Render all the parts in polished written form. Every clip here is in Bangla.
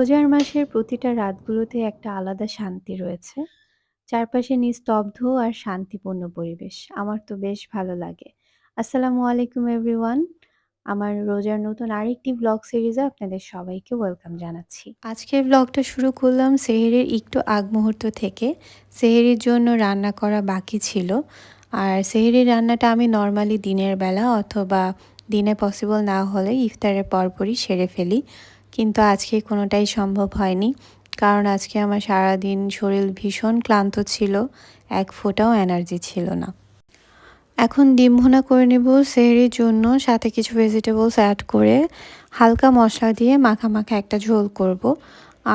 রোজার মাসের প্রতিটা রাতগুলোতে একটা আলাদা শান্তি রয়েছে। চারপাশে নিস্তব্ধ আর শান্তিপূর্ণ পরিবেশ। আমার তো বেশ ভালো লাগে। আসসালামু আলাইকুম এভরিওয়ান। আমার রোজার নতুন আরেকটি ব্লগ সিরিজে আপনাদের সবাইকে ওয়েলকাম জানাচ্ছি। আজকের ব্লগটা শুরু করলাম সেহরির একটু আগ মুহূর্ত থেকে। সেহরির জন্য রান্না করা বাকি ছিল। আর সেহরির রান্নাটা আমি নরমালি দিনের বেলা অথবা দিনে পসিবল না হলে ইফতারের পরপরই সেরে ফেলি। কিন্তু আজকে কোনোটাই সম্ভব হয়নি। কারণ আজকে আমার সারাদিন শরীর ভীষণ ক্লান্ত ছিল, এক ফোঁটাও এনার্জি ছিল না। এখন ডিম ভুনা করে নেব সেহরির জন্য, সাথে কিছু ভেজিটেবলস অ্যাড করে হালকা মশলা দিয়ে মাখা মাখা একটা ঝোল করব।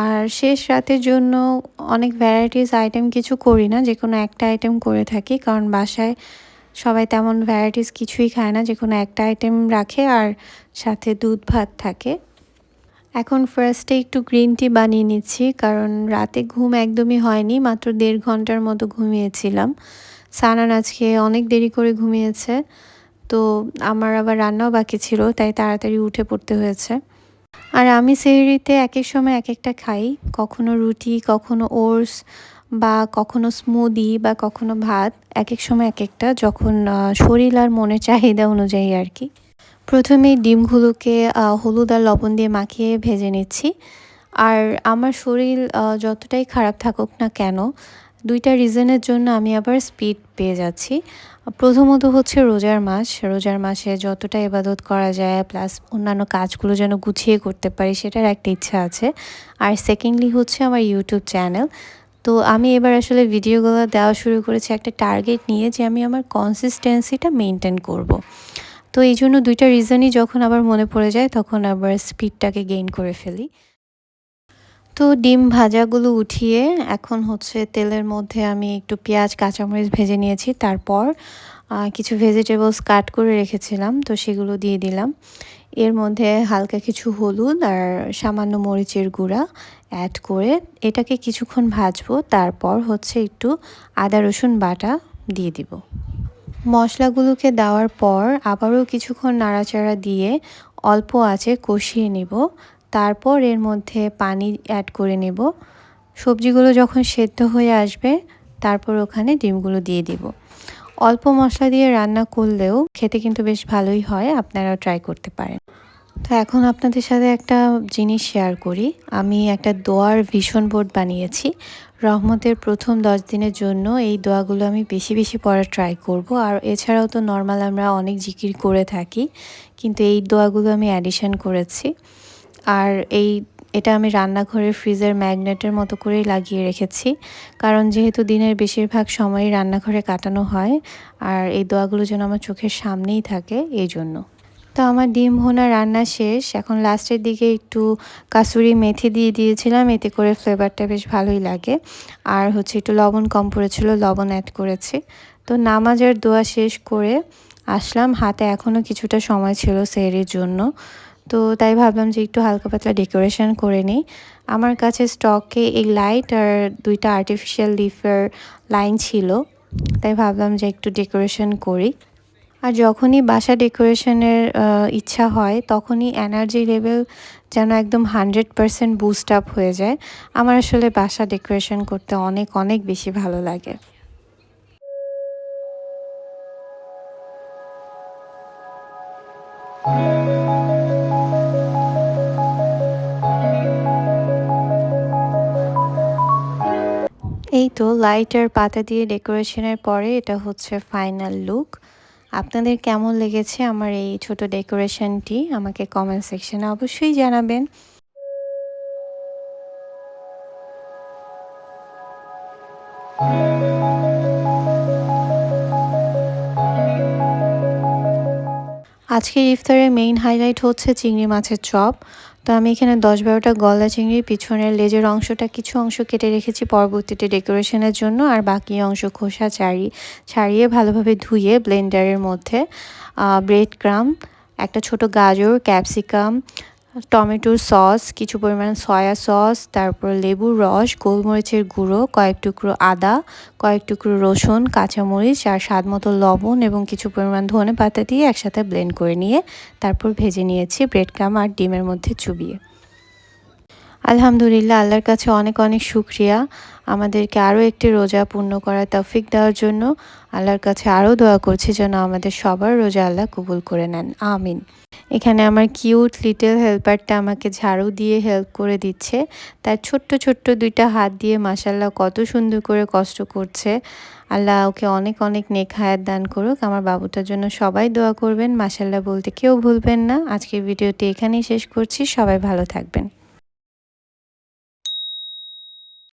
আর শেষ রাতের জন্য অনেক ভ্যারাইটিস আইটেম কিছু করি না, যে কোনো একটা আইটেম করে থাকি, কারণ বাসায় সবাই তেমন ভ্যারাইটিস কিছুই খায় না, যে কোনো একটা আইটেম রাখে আর সাথে দুধ ভাত থাকে। এখন ফার্স্টে একটু গ্রিন টি বানিয়ে নিচ্ছি, কারণ রাতে ঘুম একদমই হয়নি, মাত্র 1.5 ঘন্টার মতো ঘুমিয়েছিলাম। সানান আজকে অনেক দেরি করে ঘুমিয়েছে, তো আমার আবার রান্নাও বাকি ছিল, তাই তাড়াতাড়ি উঠে পড়তে হয়েছে। আর আমি সেহরিতে এক এক সময় এক একটা খাই, কখনো রুটি, কখনো ওটস, বা কখনো স্মুদি, বা কখনো ভাত, এক এক সময় এক একটা, যখন শরীর আর মনের চাহিদা অনুযায়ী আর কি। প্রথমেই ডিমগুলোকে হলুদ আর লবণ দিয়ে মাখিয়ে ভেজে নিচ্ছি। আর আমার শরীর যতটাই খারাপ থাকুক না কেন, দুইটা রিজনের জন্য আমি আবার স্পিড পেয়ে যাচ্ছি। প্রথমত হচ্ছে রোজার মাস, রোজার মাসে যতটা ইবাদত করা যায় প্লাস অন্যান্য কাজগুলো যেন গুছিয়ে করতে পারি, সেটার একটা ইচ্ছা আছে। আর সেকেন্ডলি হচ্ছে আমার ইউটিউব চ্যানেল। তো আমি এবার আসলে ভিডিওগুলো দেওয়া শুরু করেছি একটা টার্গেট নিয়ে, যে আমি আমার কনসিস্টেন্সিটা মেনটেন করব। তো এই জন্য দুইটা রিজনই যখন আবার মনে পড়ে যায়, তখন আবার স্পিডটাকে গেইন করে ফেলি। তো ডিম ভাজাগুলো উঠিয়ে এখন হচ্ছে তেলের মধ্যে আমি একটু পেঁয়াজ, কাঁচামরিচ ভেজে নিয়েছি। তারপর কিছু ভেজিটেবলস কাট করে রেখেছিলাম, তো সেগুলো দিয়ে দিলাম। এর মধ্যে হালকা কিছু হলুদ আর সামান্য মরিচের গুঁড়া অ্যাড করে এটাকে কিছুক্ষণ ভাজবো। তারপর হচ্ছে একটু আদা রসুন বাটা দিয়ে দিব। মশলাগুলোকে দেওয়ার পর আবারও কিছুক্ষণ নাড়াচাড়া দিয়ে অল্প আঁচে কষিয়ে নেব। তারপর এর মধ্যে পানি অ্যাড করে নেব। সবজিগুলো যখন সেদ্ধ হয়ে আসবে, তারপর ওখানে ডিমগুলো দিয়ে দিব। অল্প মশলা দিয়ে রান্না করলেও খেতে কিন্তু বেশ ভালোই হয়, আপনারাও ট্রাই করতে পারেন। তো এখন আপনাদের সাথে একটা জিনিস শেয়ার করি। আমি একটা দোয়ার ভিশন বোর্ড বানিয়েছি। রহমতের প্রথম 10 দিনের জন্য এই দোয়াগুলো আমি বেশি বেশি পড়ার ট্রাই করব। আর এছাড়াও তো নর্মাল আমরা অনেক জিকির করে থাকি, কিন্তু এই দোয়াগুলো আমি অ্যাডিশন করেছি। আর এটা আমি রান্নাঘরের ফ্রিজের ম্যাগনেটের মতো করেই লাগিয়ে রেখেছি, কারণ যেহেতু দিনের বেশিরভাগ সময়ই রান্নাঘরে কাটানো হয়, আর এই দোয়াগুলো যেন আমার চোখের সামনেই থাকে, এই জন্য। তো আমার ডিম ভুনা রান্না শেষ। এখন লাস্টের দিকে একটু কাসুরি মেথি দিয়ে দিয়েছিলাম, এতে করে ফ্লেভারটা বেশ ভালোই লাগে। আর হচ্ছে একটু লবণ কম পড়েছিল, লবণ অ্যাড করেছি। তো নামাজের দোয়া শেষ করে আসলাম, হাতে এখনও কিছুটা সময় ছিল সেহরির জন্য। তো তাই ভাবলাম যে একটু হালকা পাতলা ডেকোরেশন করে নিই। আমার কাছে স্টকে এই লাইট আর দুইটা আর্টিফিশিয়াল লিফের লাইন ছিল, তাই ভাবলাম যে একটু ডেকোরেশন করি। আর যখনই বাসা ডেকোরেশনের ইচ্ছা হয়, তখনই এনার্জি লেভেল যেন একদম 100% বুস্ট আপ হয়ে যায়। আমার আসলে বাসা ডেকোরেশন করতে অনেক অনেক বেশি ভালো লাগে। এই তো লাইট আর পাতা দিয়ে ডেকোরেশনের পরে এটা হচ্ছে ফাইনাল লুক। আপনাদের কেমন লেগেছে আমার এই ছোট ডেকোরেশনটি, আমাকে কমেন্ট সেকশনে অবশ্যই জানাবেন। আজকের ইফতারের মেইন হাইলাইট হচ্ছে চিংড়ি মাছের চপ। তো আমি এখানে 10-12টা গলদা চিংড়ির পিছনের লেজের অংশটা কিছু অংশ কেটে রেখেছি পরবর্তীতে ডেকোরেশনের জন্য, আর বাকি অংশ খোসা ছাড়িয়ে ভালোভাবে ধুয়ে ব্লেন্ডারের মধ্যে ব্রেড ক্রাম্ব, একটা ছোট গাজর, ক্যাপসিকাম, টমেটোর সস, কিছু পরিমাণ সয়া সস, তারপর লেবুর রস, গোলমরিচের গুঁড়ো, কয়েক টুকরো আদা, কয়েক টুকরো রসুন, কাঁচামরিচ আর স্বাদমতো লবণ এবং কিছু পরিমাণ ধনেপাতা দিয়ে একসাথে ব্লেন্ড করে নিয়ে তারপর ভেজে নিয়েছি ব্রেড ক্রাম্ব আর ডিমের মধ্যে চুবিয়ে। আলহামদুলিল্লাহ, আল্লাহর কাছে অনেক অনেক শুকরিয়া আমাদেরকে আরও একটি রোজা পূর্ণ করার তৌফিক দেওয়ার জন্য। আল্লাহর কাছে আরও দোয়া করছি যেন আমাদের সবার রোজা আল্লাহ কবুল করে নেন, আমিন। এখানে আমার কিউট লিটল হেল্পারটা আমাকে ঝাড়ু দিয়ে হেল্প করে দিচ্ছে। তার ছোট্ট ছোট্ট ২টা হাত দিয়ে মাশাআল্লাহ কত সুন্দর করে কষ্ট করছে। আল্লাহ ওকে অনেক অনেক নেক হায়াত দান করুক। আমার বাবুটার জন্য সবাই দোয়া করবেন, মাশাআল্লাহ বলতে কেউ ভুলবেন না। আজকের ভিডিওটি এখানেই শেষ করছি। সবাই ভালো থাকবেন।